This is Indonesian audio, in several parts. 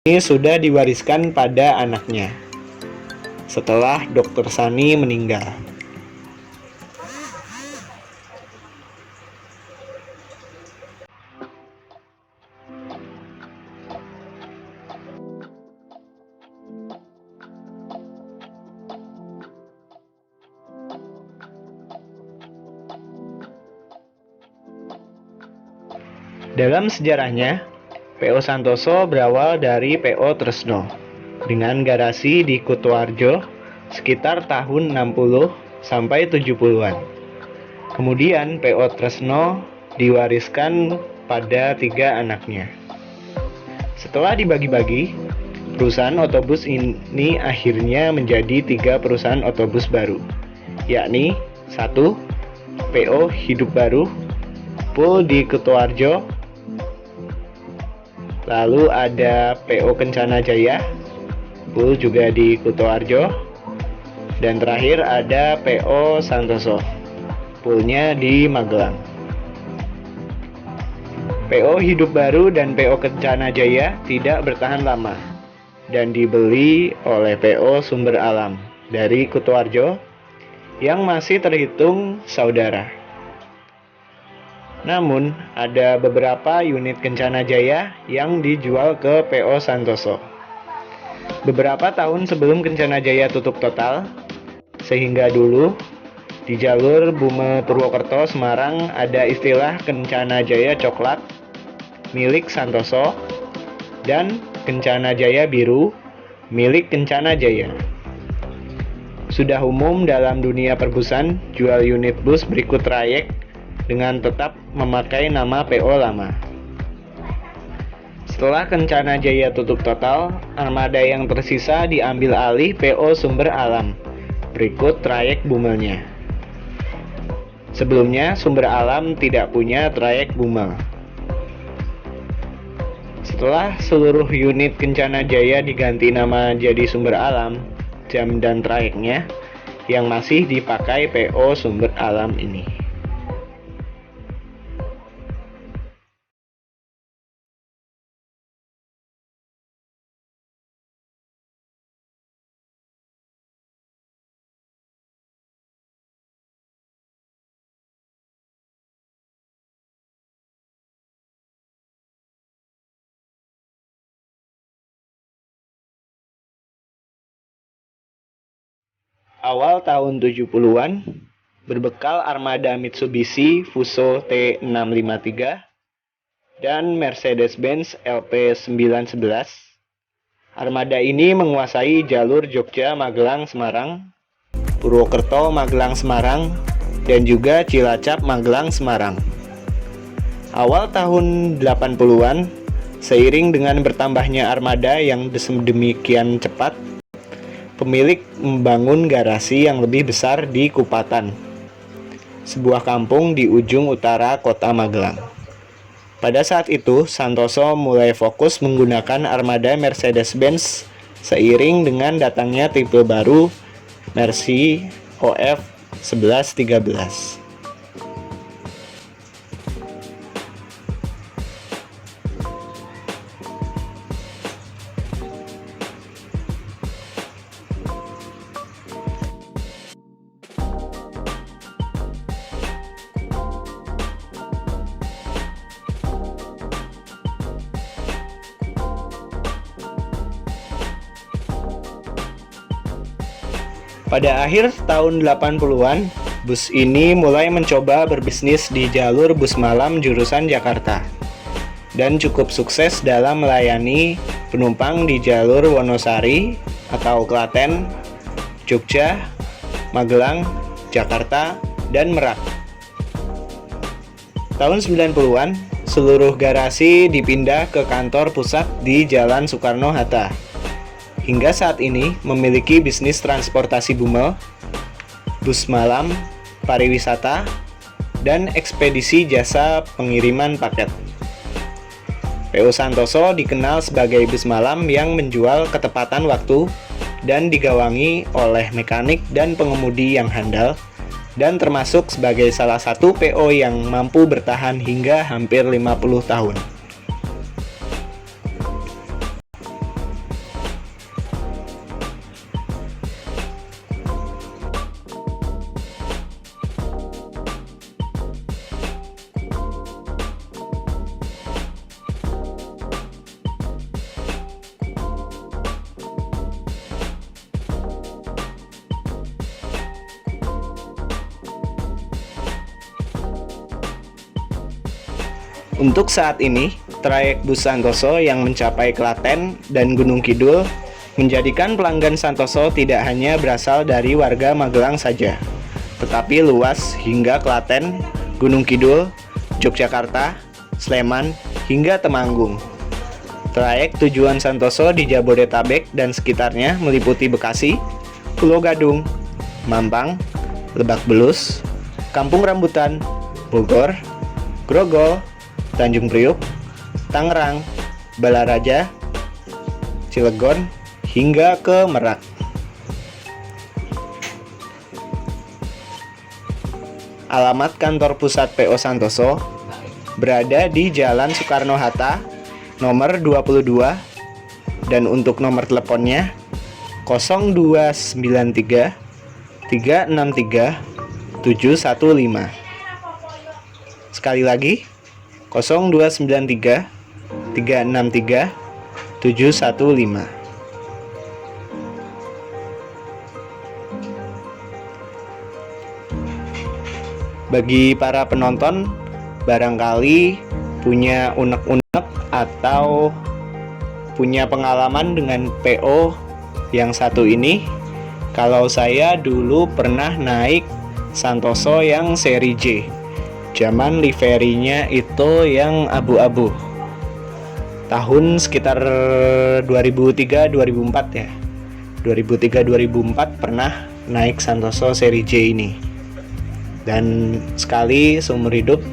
ini sudah diwariskan pada anaknya setelah Dr. Sani meninggal. Dalam sejarahnya, PO Santoso berawal dari PO Tresno dengan garasi di Kutoarjo sekitar tahun 60 sampai 70-an. Kemudian PO Tresno diwariskan pada 3 anaknya. Setelah dibagi-bagi, perusahaan otobus ini akhirnya menjadi 3 perusahaan otobus baru, yakni 1. PO Hidup Baru, Pool di Kutoarjo, lalu ada PO Kencana Jaya, Pool juga di Kutoarjo, dan terakhir ada PO Santoso, Poolnya di Magelang. PO Hidup Baru dan PO Kencana Jaya tidak bertahan lama dan dibeli oleh PO Sumber Alam dari Kutoarjo yang masih terhitung saudara. Namun, ada beberapa unit Kencana Jaya yang dijual ke PO Santoso. Beberapa tahun sebelum Kencana Jaya tutup total, sehingga dulu di jalur Bume Purwokerto Semarang ada istilah Kencana Jaya Coklat milik Santoso dan Kencana Jaya Biru milik Kencana Jaya. Sudah umum dalam dunia perbusan jual unit bus berikut trayek dengan tetap memakai nama PO lama. Setelah Kencana Jaya tutup total, armada yang tersisa diambil alih PO Sumber Alam berikut trayek Bumelnya. Sebelumnya Sumber Alam tidak punya trayek Bumel. Setelah seluruh unit Kencana Jaya diganti nama jadi Sumber Alam, jam dan trayeknya yang masih dipakai PO Sumber Alam ini. Awal tahun 70-an, berbekal armada Mitsubishi Fuso T653 dan Mercedes-Benz LP911, armada ini menguasai jalur Jogja Magelang Semarang, Purwokerto Magelang Semarang, dan juga Cilacap Magelang Semarang. Awal tahun 80-an, seiring dengan bertambahnya armada yang sedemikian cepat, pemilik membangun garasi yang lebih besar di Kupatan, sebuah kampung di ujung utara kota Magelang. Pada saat itu, Santoso mulai fokus menggunakan armada Mercedes-Benz seiring dengan datangnya tipe baru Mercy OF 1113. Pada akhir tahun 80-an, bus ini mulai mencoba berbisnis di jalur bus malam jurusan Jakarta dan cukup sukses dalam melayani penumpang di jalur Wonosari atau Klaten, Jogja, Magelang, Jakarta, dan Merak. Tahun 90-an, seluruh garasi dipindah ke kantor pusat di Jalan Soekarno-Hatta. Hingga saat ini memiliki bisnis transportasi Bumel, bus malam, pariwisata, dan ekspedisi jasa pengiriman paket. PO Santoso dikenal sebagai bus malam yang menjual ketepatan waktu dan digawangi oleh mekanik dan pengemudi yang handal, dan termasuk sebagai salah satu PO yang mampu bertahan hingga hampir 50 tahun. Untuk saat ini, trayek bus Santoso yang mencapai Klaten dan Gunung Kidul menjadikan pelanggan Santoso tidak hanya berasal dari warga Magelang saja, tetapi luas hingga Klaten, Gunung Kidul, Yogyakarta, Sleman, hingga Temanggung. Trayek tujuan Santoso di Jabodetabek dan sekitarnya meliputi Bekasi, Pulau Gadung, Mampang, Lebak Bulus, Kampung Rambutan, Bogor, Grogol, Tanjung Priuk, Tangerang, Balaraja, Cilegon, hingga ke Merak. Alamat kantor pusat PO Santoso berada di Jalan Soekarno-Hatta, nomor 22, dan untuk nomor teleponnya 0293 363 715. Sekali lagi 0293 363 715. Bagi para penonton barangkali punya unek-unek atau punya pengalaman dengan PO yang satu ini. Kalau saya dulu pernah naik Santoso yang seri J. Zaman liverinya itu yang abu-abu. Tahun sekitar 2003-2004 ya. 2003-2004 pernah naik Santoso seri J ini. Dan sekali seumur hidup.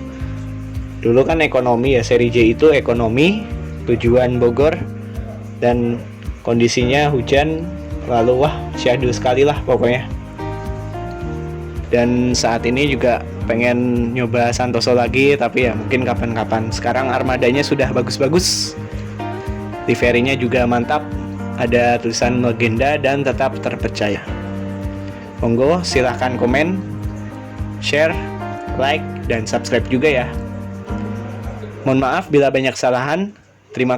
Dulu kan ekonomi ya, seri J itu ekonomi, tujuan Bogor, dan kondisinya hujan, lalu wah syahdu sekali lah pokoknya. Dan saat ini juga pengen nyoba Santoso lagi, tapi ya mungkin kapan-kapan. Sekarang armadanya sudah bagus-bagus, liverinya juga mantap, ada tulisan legenda dan tetap terpercaya. Monggo silahkan komen, share, like, dan subscribe juga ya. Mohon maaf bila banyak kesalahan. Terima kasih.